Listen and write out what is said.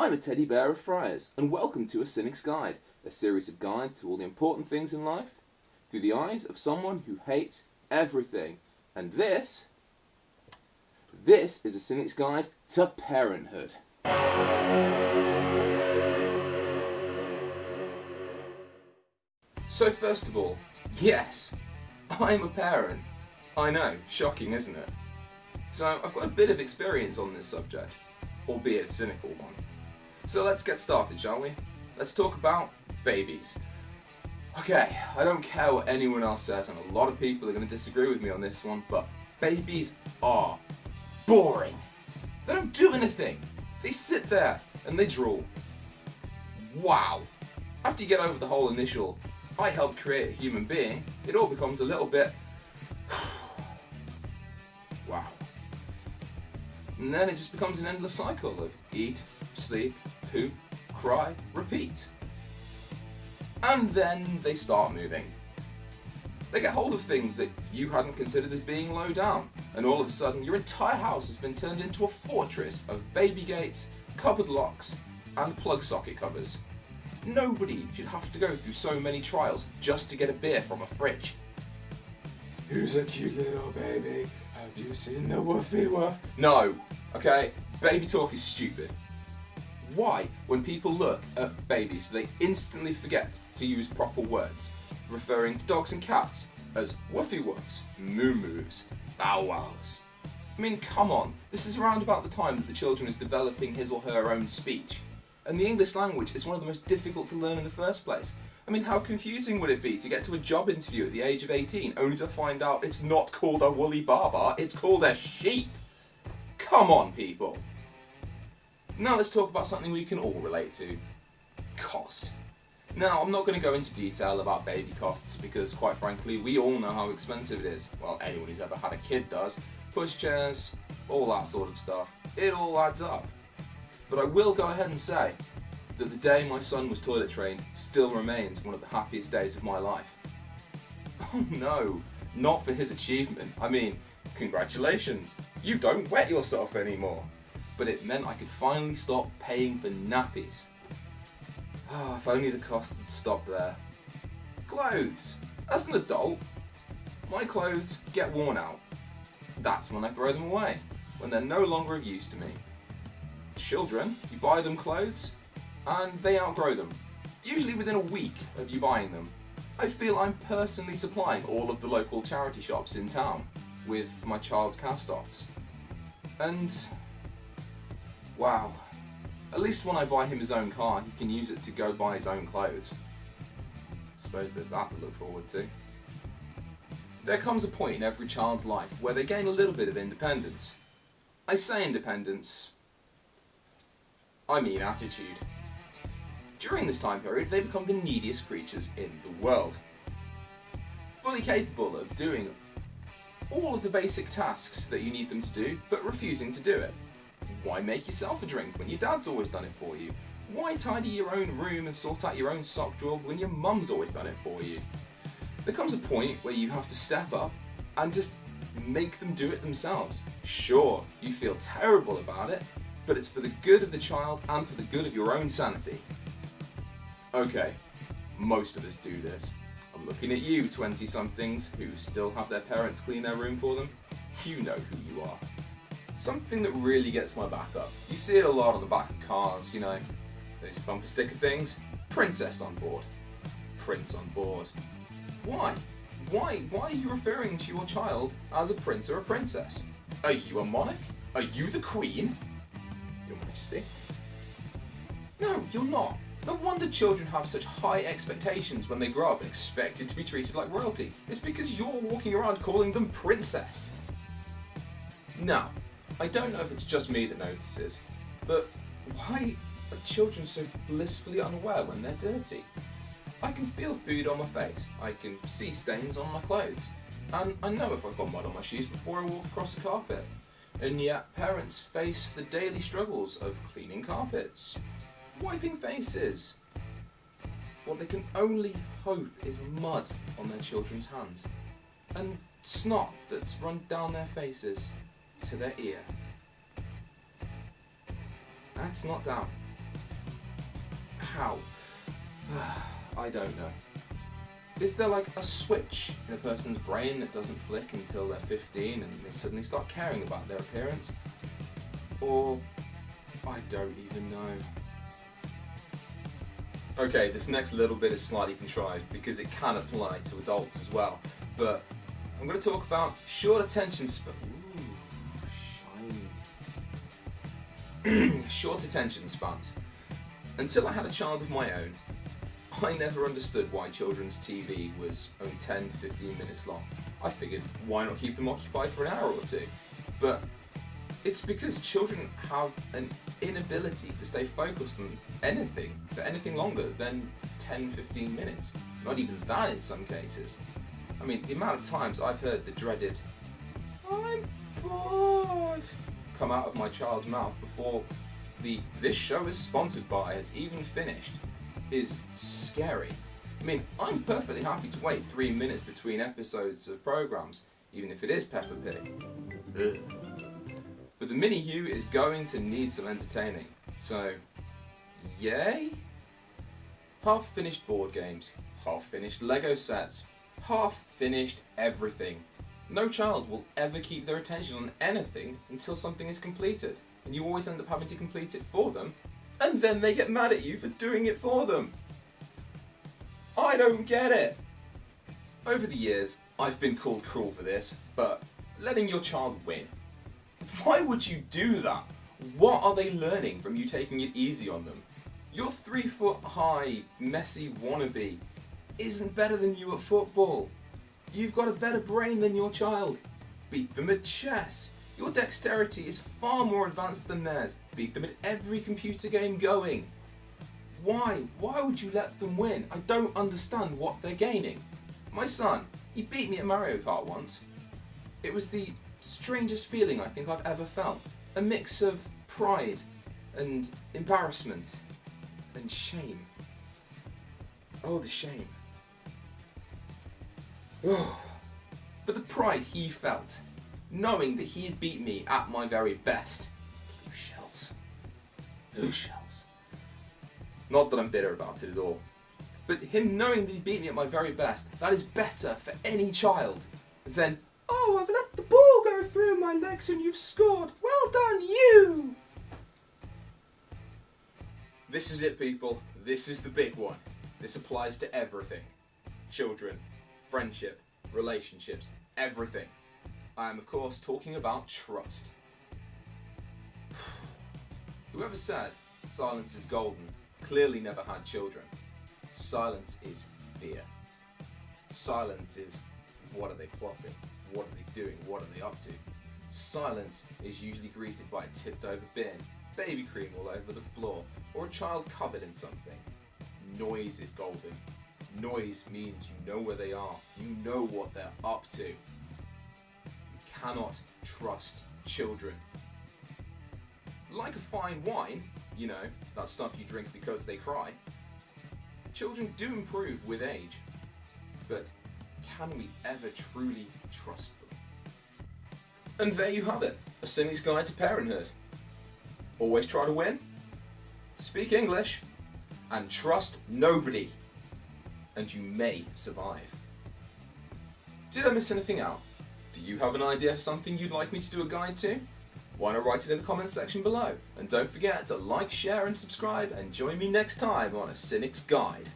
I'm a teddy bear of friars, and welcome to a Cynic's Guide, a series of guides to all the important things in life, through the eyes of someone who hates everything. And this is a Cynic's Guide to Parenthood. So first of all, yes, I'm a parent. I know, shocking, isn't it? So I've got a bit of experience on this subject, albeit a cynical one. So let's get started, shall we? Let's talk about babies. Okay, I don't care what anyone else says, and a lot of people are going to disagree with me on this one, but babies are boring. They don't do anything. They sit there and they drool. Wow. After you get over the whole initial, I helped create a human being, it all becomes a little bit, wow. And then it just becomes an endless cycle of eat, sleep, poop, cry, repeat. And then they start moving. They get hold of things that you hadn't considered as being low down, and all of a sudden your entire house has been turned into a fortress of baby gates, cupboard locks, and plug socket covers. Nobody should have to go through so many trials just to get a beer from a fridge. Who's a cute little baby? Have you seen the woofy woof? No, okay? Baby talk is stupid. Why, when people look at babies, they instantly forget to use proper words, referring to dogs and cats as woofy woofs, moo moos, bow wows? I mean, come on, this is around about the time that the children is developing his or her own speech. And the English language is one of the most difficult to learn in the first place. I mean, how confusing would it be to get to a job interview at the age of 18 only to find out it's not called a woolly barbar, it's called a sheep? Come on, people. Now let's talk about something we can all relate to. Cost. Now, I'm not going to go into detail about baby costs because, quite frankly, we all know how expensive it is. Well, anyone who's ever had a kid does. Pushchairs, all that sort of stuff. It all adds up. But I will go ahead and say that the day my son was toilet trained still remains one of the happiest days of my life. Oh no, not for his achievement. I mean, congratulations, you don't wet yourself anymore. But it meant I could finally stop paying for nappies. Ah, if only the cost had stopped there. Clothes. As an adult, my clothes get worn out. That's when I throw them away, when they're no longer of use to me. Children, you buy them clothes, and they outgrow them. Usually within a week of you buying them. I feel I'm personally supplying all of the local charity shops in town with my child's cast-offs. And wow, at least when I buy him his own car, he can use it to go buy his own clothes. I suppose there's that to look forward to. There comes a point in every child's life where they gain a little bit of independence. I say independence, I mean attitude. During this time period, they become the neediest creatures in the world. Fully capable of doing all of the basic tasks that you need them to do, but refusing to do it. Why make yourself a drink when your dad's always done it for you? Why tidy your own room and sort out your own sock drawer when your mum's always done it for you? There comes a point where you have to step up and just make them do it themselves. Sure, you feel terrible about it, but it's for the good of the child and for the good of your own sanity. Okay, most of us do this. I'm looking at you 20-somethings who still have their parents clean their room for them. You know who you are. Something that really gets my back up. You see it a lot on the back of cars, you know, those bumper sticker things. Princess on board. Prince on board. Why? Why are you referring to your child as a prince or a princess? Are you a monarch? Are you the queen? Your Majesty. No, you're not. No wonder children have such high expectations when they grow up and expected to be treated like royalty. It's because you're walking around calling them princess. Now, I don't know if it's just me that notices, but why are children so blissfully unaware when they're dirty? I can feel food on my face, I can see stains on my clothes, and I know if I've got mud on my shoes before I walk across the carpet. And yet parents face the daily struggles of cleaning carpets, wiping faces. What they can only hope is mud on their children's hands, and snot that's run down their faces to their ear. That's not down. How? I don't know. Is there like a switch in a person's brain that doesn't flick until they're 15 and they suddenly start caring about their appearance? Or I don't even know. Okay, this next little bit is slightly contrived because it can apply to adults as well, but I'm going to talk about short attention span. Short attention spans. Until I had a child of my own, I never understood why children's TV was only 10 to 15 minutes long. I figured, why not keep them occupied for an hour or two? But it's because children have an inability to stay focused on anything for anything longer than 10-15 minutes. Not even that in some cases. I mean, the amount of times I've heard the dreaded "I'm bored" come out of my child's mouth before the "this show is sponsored by" has even finished is scary. I mean, I'm perfectly happy to wait 3 minutes between episodes of programs, even if it is Peppa Pig. Ugh. But the mini Hugh is going to need some entertaining, so yay? Half-finished board games, half-finished Lego sets, half-finished everything. No child will ever keep their attention on anything until something is completed, and you always end up having to complete it for them, and then they get mad at you for doing it for them. I don't get it. Over the years, I've been called cruel for this, but letting your child win. Why would you do that? What are they learning from you taking it easy on them? Your 3-foot-high, messy wannabe isn't better than you at football. You've got a better brain than your child. Beat them at chess. Your dexterity is far more advanced than theirs. Beat them at every computer game going. Why? Why would you let them win? I don't understand what they're gaining. My son, he beat me at Mario Kart once. It was the strangest feeling I think I've ever felt. A mix of pride and embarrassment and shame. Oh, the shame. But the pride he felt, knowing that he had beat me at my very best. Blue shells. Blue shells. Not that I'm bitter about it at all. But him knowing that he beat me at my very best, that is better for any child than, "Oh, I've let the ball go through my legs and you've scored. Well done, you!" This is it, people. This is the big one. This applies to everything. Children, friendship, relationships, everything. I am, of course, talking about trust. Whoever said silence is golden clearly never had children. Silence is fear. Silence is, what are they plotting? What are they doing? What are they up to? Silence is usually greeted by a tipped over bin, baby cream all over the floor, or a child covered in something. Noise is golden. Noise means you know where they are. You know what they're up to. You cannot trust children. Like a fine wine, you know, that stuff you drink because they cry, children do improve with age. But can we ever truly trust them? And there you have it, a Cynic's Guide to Parenthood. Always try to win, speak English, and trust nobody, and you may survive. Did I miss anything out? Do you have an idea for something you'd like me to do a guide to? Why not write it in the comments section below? And don't forget to like, share and subscribe, and join me next time on a Cynic's Guide.